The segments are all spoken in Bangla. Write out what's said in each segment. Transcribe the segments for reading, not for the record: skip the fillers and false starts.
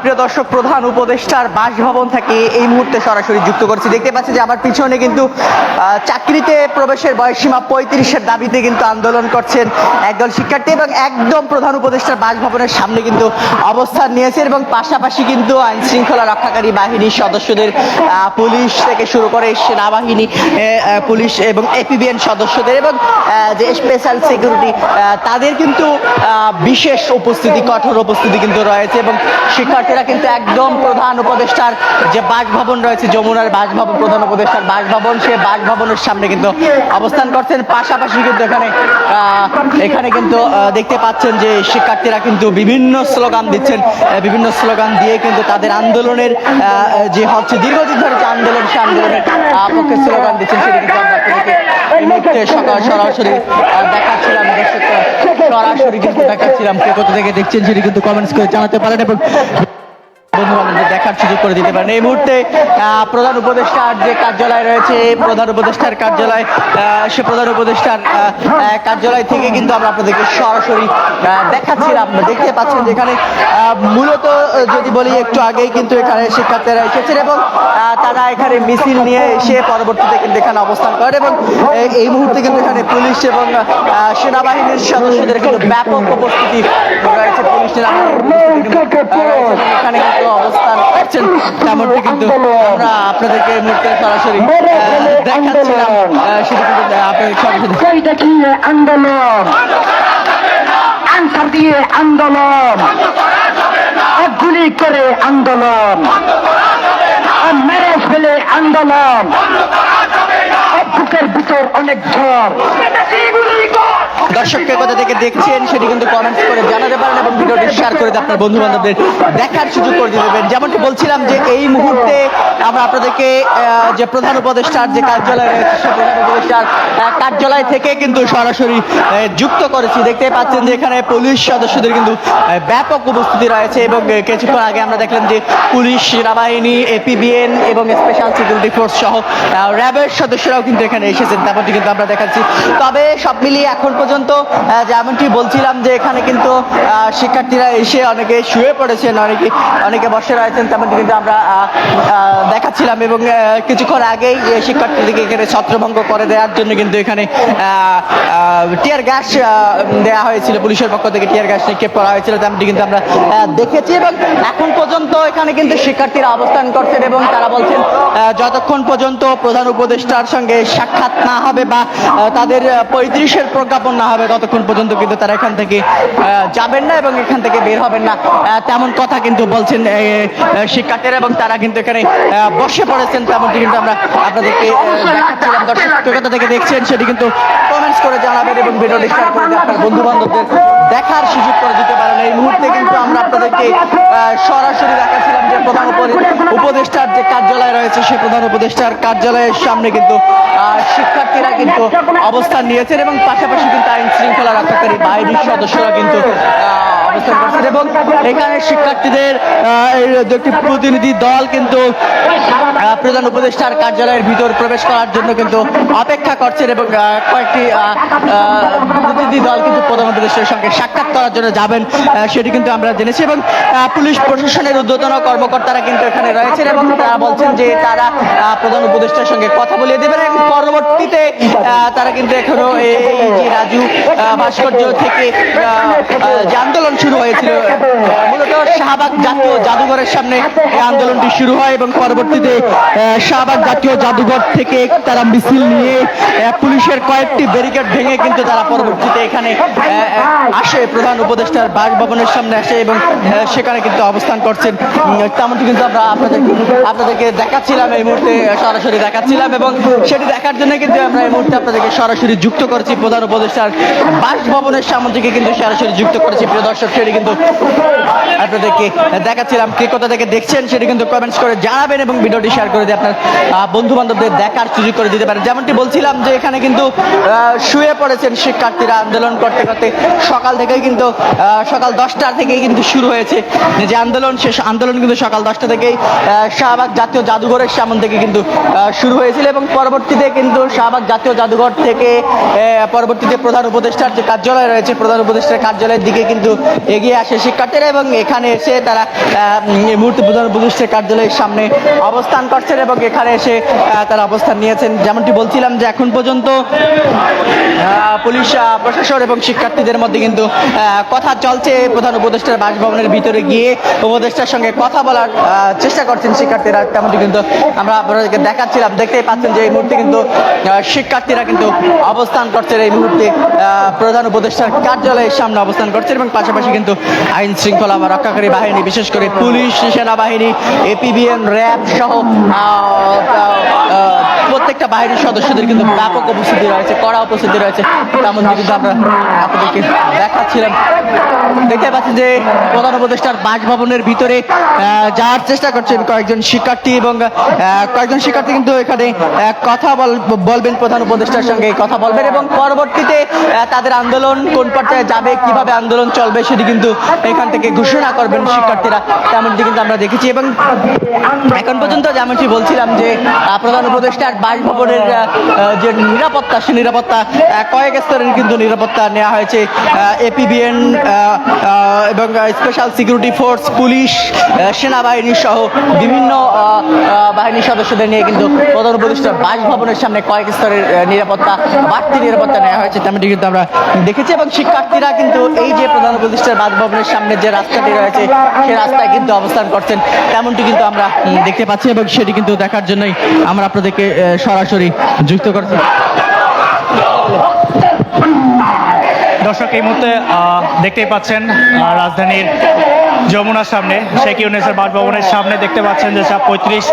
প্রিয় দর্শক, প্রধান উপদেষ্টার বাসভবন থেকে এই মুহূর্তে সরাসরি যুক্ত করছি। দেখতে পাচ্ছি যে আমার পিছনে কিন্তু চাকরিতে প্রবেশের বয়সসীমা 35-এর দাবিতে কিন্তু আন্দোলন করছেন একদল শিক্ষার্থী এবং একদম প্রধান উপদেষ্টার বাসভবনের সামনে কিন্তু অবস্থান নিয়েছেন এবং পাশাপাশি কিন্তু আইন শৃঙ্খলা রক্ষাকারী বাহিনীর সদস্যদের পুলিশ থেকে শুরু করে সেনাবাহিনী, পুলিশ এবং এপিবিএন সদস্যদের এবং যে স্পেশাল সিকিউরিটি তাদের কিন্তু বিশেষ উপস্থিতি, কঠোর উপস্থিতি কিন্তু রয়েছে এবং শিক্ষার্থীরা কিন্তু একদম প্রধান উপদেষ্টার যে বাসভবন রয়েছে, যমুনার বাসভবন, প্রধান উপদেষ্টার বাসভবন, সেই বাসভবনের সামনে কিন্তু অবস্থান করছেন। পাশাপাশি কিন্তু এখানে কিন্তু দেখতে পাচ্ছেন যে শিক্ষার্থীরা কিন্তু বিভিন্ন স্লোগান দিচ্ছেন, বিভিন্ন স্লোগান দিয়ে কিন্তু তাদের আন্দোলনের যে হচ্ছে দীর্ঘদিন ধরে যে আন্দোলন, সে আন্দোলনের পক্ষে স্লোগান দিচ্ছেন। সেটা কিন্তু আমরা আপনাদেরকে এই মুহূর্তে সরাসরি দেখাচ্ছিলাম। সরাসরি কিন্তু দেখাচ্ছিলাম, কে কোথা থেকে দেখছেন সেটি কিন্তু কমেন্টস করে জানাতে পারেন এবং বন্ধু বান্ধবদের দেখার সুযোগ করে দিতে পারেন। এই মুহূর্তে প্রধান উপদেষ্টার যে কার্যালয় রয়েছে, প্রধান উপদেষ্টার কার্যালয়, সে প্রধান উপদেষ্টার কার্যালয় থেকে কিন্তু আমরা আপনাদেরকে সরাসরি দেখাচ্ছিলাম। দেখতে পাচ্ছেন যেখানে মূলত যদি বলি একটু আগেই কিন্তু এখানে শিক্ষার্থীরা এসেছেন এবং তারা এখানে মিছিল নিয়ে এসে পরবর্তীতে কিন্তু এখানে অবস্থান করেন এবং এই মুহূর্তে কিন্তু এখানে পুলিশ এবং সেনাবাহিনীর সদস্যদের কিন্তু ব্যাপক উপস্থিতি রয়েছে। পুলিশ এখানে অবস্থান করছেন, তেমনটি কিন্তু আমরা আপনাদেরকে এই মুহূর্তে সরাসরি দেখাচ্ছিলাম। সেটা কিন্তু আপনাদের সরাসরি আন্দোলন, আনসার দিয়ে আন্দোলন, গুলি করে আন্দোলন, মেরে ফেলে আন্দোলন, বুকের ভিতর অনেক ঝড়। দর্শককে কোথা থেকে দেখছেন সেটি কিন্তু কমেন্টস করে জানাতে পারেন এবং ভিডিওটি শেয়ার করে আপনার বন্ধু বান্ধবদের দেখার সুযোগ করে দেবেন। যেমনটি বলছিলাম যে এই মুহূর্তে আমরা আপনাদেরকে যে প্রধান উপদেষ্টার যে কার্যালয় রয়েছে, সে প্রধান উপদেষ্টার কার্যালয় থেকে কিন্তু সরাসরি যুক্ত করেছি। দেখতে পাচ্ছেন যে এখানে পুলিশ সদস্যদের কিন্তু ব্যাপক উপস্থিতি রয়েছে এবং কিছুক্ষণ আগে আমরা দেখলাম যে পুলিশ, সেনাবাহিনী, এপিবিএন এবং স্পেশাল সিকিউরিটি ফোর্স সহ র্যাবের সদস্যরাও কিন্তু এখানে এসেছেন, তেমনটি কিন্তু আমরা দেখাচ্ছি। তবে সব মিলিয়ে এখন পর্যন্ত যেমনটি বলছিলাম যে এখানে কিন্তু শিক্ষার্থীরা এসে অনেকে শুয়ে পড়েছেন, অনেকে বসে রয়েছেন, তেমনটি কিন্তু আমরা দেখাচ্ছিলাম এবং কিছুক্ষণ আগেই শিক্ষার্থীদেরকে এখানে ছত্রভঙ্গ করে দেওয়ার জন্য কিন্তু এখানে টিয়ার গ্যাস দেওয়া হয়েছিল, পুলিশের পক্ষ থেকে টিয়ার গ্যাস নিক্ষেপ করা হয়েছিল, তেমনটি কিন্তু আমরা দেখেছি এবং এখন পর্যন্ত এখানে কিন্তু শিক্ষার্থীরা অবস্থান করছেন এবং তারা বলছেন যতক্ষণ পর্যন্ত প্রধান উপদেষ্টার সঙ্গে সাক্ষাৎ না হবে বা তাদের 35-এর প্রজ্ঞাপন না হবে, ততক্ষণ পর্যন্ত কিন্তু তারা এখান থেকে যাবেন না এবং এখান থেকে বের হবেন না, তেমন কথা কিন্তু বলছেন শিক্ষার্থীরা এবং তারা কিন্তু এখানে বসে পড়েছেন, তেমনটি কিন্তু আমরা আপনাদেরকে দেখাচ্ছিলাম। দর্শক কোথা থেকে দেখছেন সেটি কিন্তু কমেন্টস করে জানাবেন এবং ভিডিওটি শেয়ার করে আপনার বন্ধু বান্ধবদের দেখার সুযোগ করে দিতে পারেন। এই মুহূর্তে কিন্তু আমরা আপনাদেরকে সরাসরি দেখাচ্ছিলাম যে প্রধান উপদেষ্টার যে কার্যালয় রয়েছে, সেই প্রধান উপদেষ্টার কার্যালয়ের সামনে কিন্তু শিক্ষার্থীরা কিন্তু অবস্থান নিয়েছেন এবং পাশাপাশি কিন্তু আইন শৃঙ্খলা রক্ষাকারী বাহিনীর সদস্যরা কিন্তু অবস্থান করছেন এবং এখানে শিক্ষার্থীদের একটি প্রতিনিধি দল কিন্তু প্রধান উপদেষ্টার কার্যালয়ের ভিতর প্রবেশ করার জন্য কিন্তু অপেক্ষা করছেন এবং কয়েকটি প্রতিনিধি দল কিন্তু প্রধান উপদেষ্টার সঙ্গে সাক্ষাৎ করার জন্য যাবেন, সেটি কিন্তু আমরা জেনেছি এবং পুলিশ প্রশাসনের ঊর্ধ্বতন কর্মকর্তারা কিন্তু এখানে রয়েছেন এবং তারা বলছেন যে তারা প্রধান উপদেষ্টার সঙ্গে কথা বলিয়ে দেবেন এবং পরবর্তীতে তারা কিন্তু এখনো এই যে রাজু ভাস্কর্য থেকে যে আন্দোলন শুরু হয়েছিল, মূলত শাহবাগ জাতীয় জাদুঘরের সামনে এই আন্দোলনটি শুরু হয় এবং পরবর্তীতে শাহবাগ জাতীয় জাদুঘর থেকে তারা মিছিল নিয়ে পুলিশের কয়েকটি ব্যারিকেড ভেঙে কিন্তু তারা পরবর্তীতে এখানে আসে, প্রধান উপদেষ্টার বাসভবনের সামনে আসে এবং সেখানে কিন্তু অবস্থান করছেন, তেমনটি কিন্তু আমরা আপনাদেরকে দেখাচ্ছিলাম, এই মুহূর্তে সরাসরি দেখাচ্ছিলাম এবং সেটি দেখার জন্য কিন্তু আমরা এই মুহূর্তে আপনাদেরকে সরাসরি যুক্ত করেছি প্রধান উপদেষ্টার বাসভবনের সামনে থেকে কিন্তু সরাসরি যুক্ত করেছি। প্রিয় দর্শক, সেটি কিন্তু আপনাদেরকে দেখাচ্ছিলাম, কে কোথা থেকে দেখছেন সেটি কিন্তু কমেন্টস করে জানাবেন এবং ভিডিওটি শেয়ার করে দিয়ে আপনার বন্ধু বান্ধবদের দেখার সুযোগ করে দিতে পারেন। যেমনটি বলছিলাম যে এখানে কিন্তু শুয়ে পড়েছেন শিক্ষার্থীরা আন্দোলন করতে করতে, সকাল থেকেই কিন্তু সকাল 10টা থেকেই কিন্তু শুরু হয়েছে যে আন্দোলন। শেষ আন্দোলন কিন্তু সকাল 10টা থেকেই শাহবাগ জাতীয় জাদুঘরের সামনে থেকে কিন্তু শুরু হয়েছিল এবং পরবর্তীতে কিন্তু শাহবাগ জাতীয় জাদুঘর থেকে পরবর্তীতে প্রধান উপদেষ্টার যে কার্যালয় রয়েছে, প্রধান উপদেষ্টার কার্যালয়ের দিকে কিন্তু এগিয়ে আসে শিক্ষার্থীরা এবং এখানে এসে তারা এই মুহূর্তে প্রধান উপদেষ্টার কার্যালয়ের সামনে অবস্থান করছেন এবং এখানে এসে তারা অবস্থান নিয়েছেন। যেমনটি বলছিলাম যে এখন পর্যন্ত পুলিশ প্রশাসন এবং শিক্ষার্থীদের মধ্যে কিন্তু কথা চলছে। প্রধান উপদেষ্টার বাসভবনের ভিতরে গিয়ে উপদেষ্টার সঙ্গে কথা বলার চেষ্টা করছেন শিক্ষার্থীরা, তেমনটি কিন্তু আমরা আপনাদেরকে দেখাচ্ছিলাম। দেখতেই পাচ্ছেন যে এই মুহূর্তে কিন্তু শিক্ষার্থীরা কিন্তু অবস্থান করছেন এই মুহূর্তে প্রধান উপদেষ্টার কার্যালয়ের সামনে অবস্থান করছেন এবং পাশাপাশি কিন্তু আইন শৃঙ্খলা বা রক্ষাকারী বাহিনী, বিশেষ করে পুলিশ, সেনাবাহিনী, এপিবিএন, র্যাব সহ প্রত্যেকটা বাহিনীর সদস্যদের কিন্তু ব্যাপক উপস্থিতি রয়েছে, কড়া উপস্থিতি রয়েছে। তেমন কিন্তু আমরা আপনাদেরকে দেখাচ্ছিলাম। দেখতে পাচ্ছেন যে প্রধান উপদেষ্টার বাসভবনের ভিতরে যাওয়ার চেষ্টা করছেন কয়েকজন শিক্ষার্থী এবং কয়েকজন শিক্ষার্থী কিন্তু এখানে কথা বলবেন, প্রধান উপদেষ্টার সঙ্গে কথা বলবেন এবং পরবর্তীতে তাদের আন্দোলন কোন পর্যায়ে যাবে, কিভাবে আন্দোলন চলবে সেটি কিন্তু এখান থেকে ঘোষণা করবেন শিক্ষার্থীরা, তেমনটি কিন্তু আমরা দেখেছি। এবং এখন পর্যন্ত যেমনটি বলছিলাম যে প্রধান উপদেষ্টার বাসভবনের যে নিরাপত্তা, সে নিরাপত্তা কয়েক স্তরের কিন্তু নিরাপত্তা নেওয়া হয়েছে। এপিবিএন এবং স্পেশাল সিকিউরিটি ফোর্স, পুলিশ, সেনাবাহিনী সহ বিভিন্ন বাহিনীর সদস্যদের নিয়ে কিন্তু প্রধান উপদেষ্টার বাসভবনের সামনে কয়েক স্তরের নিরাপত্তা, বাড়তি নিরাপত্তা নেওয়া হয়েছে, তেমনটি কিন্তু আমরা দেখেছি। এবং শিক্ষার্থীরা কিন্তু এই যে প্রধান উপদেষ্টার বাসভবনের সামনে যে রাস্তাটি রয়েছে সেই রাস্তায় কিন্তু অবস্থান করছেন, তেমনটি কিন্তু আমরা দেখতে পাচ্ছি এবং সেটি কিন্তু দেখার জন্যই আমরা আপনাদেরকে সরাসরি যুক্ত করছি। দর্শক, এই মুহূর্তে দেখতেই পাচ্ছেন রাজধানীর যমুনার সামনে শেখ ইউনূসের বাসভবনের সামনে দেখতে পাচ্ছেন যে 35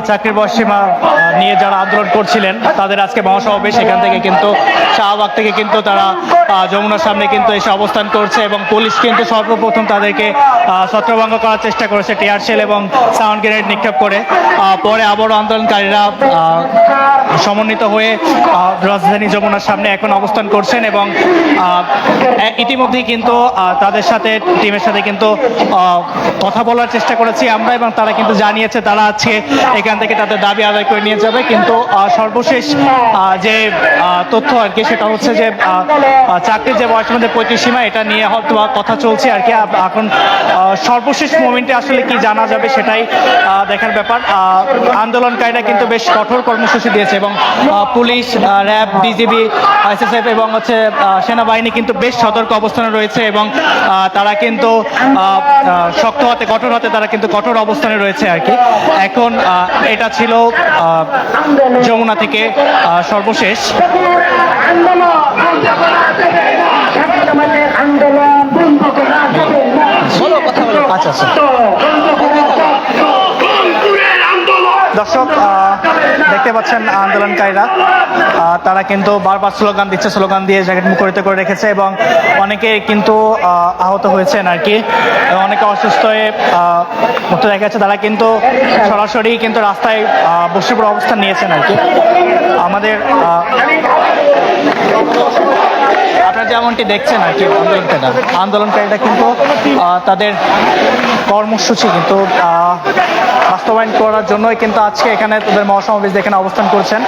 চাকরির বয়সসীমা নিয়ে যারা আন্দোলন করছিলেন তাদের আজকে মহাসমাবেশ। সেখান থেকে কিন্তু শাহবাগ থেকে কিন্তু তারা যমুনার সামনে কিন্তু এসে অবস্থান করছে এবং পুলিশ কিন্তু সর্বপ্রথম তাদেরকে ছত্রভঙ্গ করার চেষ্টা করেছে টিয়ার শেল এবং সাউন্ড গ্রেনেড নিক্ষেপ করে। পরে আবারও আন্দোলনকারীরা সমন্বিত হয়ে রাজধানী যমুনার সামনে এখন অবস্থান করছেন এবং ইতিমধ্যেই কিন্তু তাদের সাথে, টিমের সাথে কিন্তু কথা বলার চেষ্টা করেছি আমরা এবং তারা কিন্তু জানিয়েছে তারা আজকে এখান থেকে তাদের দাবি আদায় করে নিয়ে যাবে। কিন্তু সর্বশেষ যে তথ্য আর কি সেটা হচ্ছে যে চাকরির যে বয়সের মধ্যে 35 সীমা, এটা নিয়ে হয়তো কথা চলছে আর কি। এখন সর্বশেষ মোমেন্টে আসলে কি জানা যাবে সেটাই দেখার ব্যাপার। আন্দোলনকারীরা কিন্তু বেশ কঠোর কর্মসূচি দিয়েছে এবং পুলিশ, র্যাব, বিজিবি, এসএসএফ এবং সেনাবাহিনী কিন্তু বেশ সতর্ক অবস্থানে রয়েছে এবং তারা কিন্তু শক্ত হাতে, কঠোর হাতে তারা কিন্তু কঠোর অবস্থানে রয়েছে আর কি। এখন এটা ছিল যমুনা থেকে সর্বশেষ। আচ্ছা আচ্ছা দর্শক, দেখতে পাচ্ছেন আন্দোলনকারীরা তারা কিন্তু বারবার স্লোগান দিচ্ছে, স্লোগান দিয়ে জায়গাটি মুখরিত করে রেখেছে এবং অনেকে কিন্তু আহত হয়েছেন আর কি, অনেকে অসুস্থ হয়ে দেখা যাচ্ছে। তারা কিন্তু সরাসরি কিন্তু রাস্তায় বসে পড়ে অবস্থান নিয়েছেন আর কি। আমাদের আপনারা যেমনটি দেখছেন আর কি, আন্দোলনকারীরা কিন্তু তাদের কর্মসূচি কিন্তু বাস্তবায়ন করার জন্যই কিন্তু আজকে এখানে তাদের মহাসমাবেশ এখানে অবস্থান করছেন।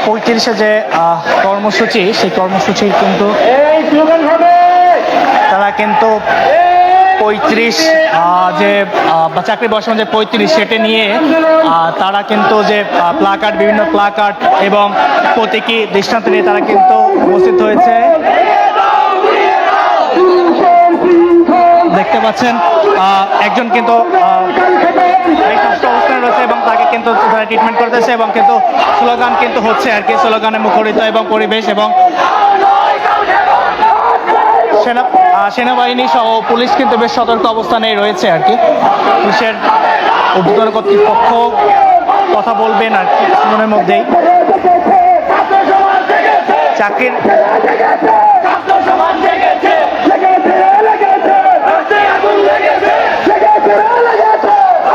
পঁয়ত্রিশে যে কর্মসূচি, সেই কর্মসূচির কিন্তু তারা কিন্তু 35 যে চাকরি বয়সের যে 35 সেটা নিয়ে তারা কিন্তু যে প্লাকার্ড, বিভিন্ন প্লাকার্ড এবং প্রতীকী দৃষ্টান্ত নিয়ে তারা কিন্তু উপস্থিত হয়েছে। দেখতে পাচ্ছেন একজন কিন্তু অবস্থানে রয়েছে এবং তাকে কিন্তু তারা ট্রিটমেন্ট করতেছে এবং কিন্তু স্লোগান কিন্তু হচ্ছে আর কি, স্লোগানে মুখরিত এবং পরিবেশ এবং সেনাবাহিনী সহ পুলিশ কিন্তু বেশ সতর্ক অবস্থানে রয়েছে আর কি। পুলিশের ঊর্ধ্বতন কর্তৃপক্ষ কথা বলবেন আর কি কিছুক্ষণের মধ্যেই। চাকরির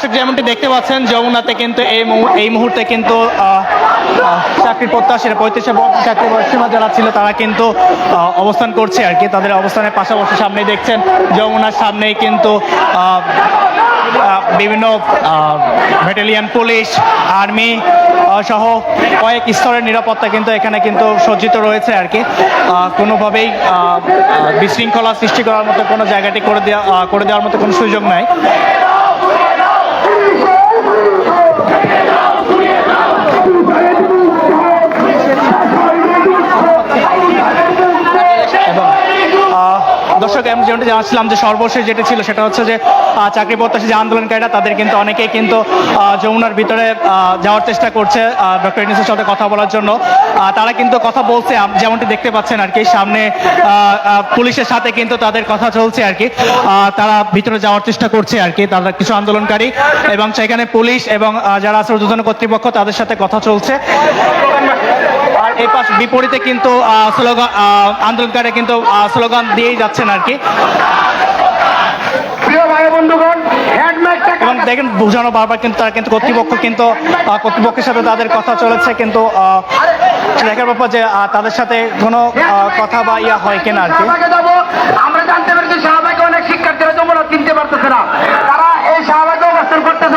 দর্শক যেমনটি দেখতে পাচ্ছেন যমুনাতে কিন্তু এই মুহূর্তে কিন্তু চাকরির প্রত্যাশীরা 35 চাকরি সীমা যারা ছিল তারা কিন্তু অবস্থান করছে আর কি। তাদের অবস্থানের পাশাপাশি সামনে দেখছেন যমুনার সামনেই কিন্তু বিভিন্ন ব্যাটালিয়ন, পুলিশ, আর্মি সহ কয়েক স্তরের নিরাপত্তা কিন্তু এখানে কিন্তু সজ্জিত রয়েছে আর কি। কোনোভাবেই বিশৃঙ্খলা সৃষ্টি করার মতো কোনো জায়গাটি করে দেওয়ার মতো কোনো সুযোগ নাই। দর্শক আমি যেমনটি জানাচ্ছিলাম যে সর্বশেষ যেটি ছিল সেটা হচ্ছে যে চাকরি প্রত্যাশী যে আন্দোলনকারীরা তাদের কিন্তু অনেকেই কিন্তু যমুনার ভিতরে যাওয়ার চেষ্টা করছে ডক্টর ইউনূসের সাথে কথা বলার জন্য। তারা কিন্তু কথা বলছে যেমনটি দেখতে পাচ্ছেন আর কি, সামনে পুলিশের সাথে কিন্তু তাদের কথা চলছে আর কি। তারা ভিতরে যাওয়ার চেষ্টা করছে আর কি, তারা কিছু আন্দোলনকারী, এবং সেখানে পুলিশ এবং যারা আছে ঊর্ধ্বতন কর্তৃপক্ষ তাদের সাথে কথা চলছে। আর এই পাশ বিপরীতে কিন্তু স্লোগান আন্দোলনকারী কিন্তু স্লোগান দিয়েই যাচ্ছেন আর কি। এবং দেখেন বোঝানো বারবার কিন্তু তারা কিন্তু কর্তৃপক্ষের সাথে তাদের কথা চলেছে, কিন্তু দেখার ব্যাপার যে তাদের সাথে কোনো কথা বা ইয়া হয় কিনা আর কি। আমরা জানতে পেরেছি শাহবাগে অনেক শিক্ষার্থীরা যমুনা চিনতে পারতেছে না, তারা এই শাহবাগে অবস্থান করতেছে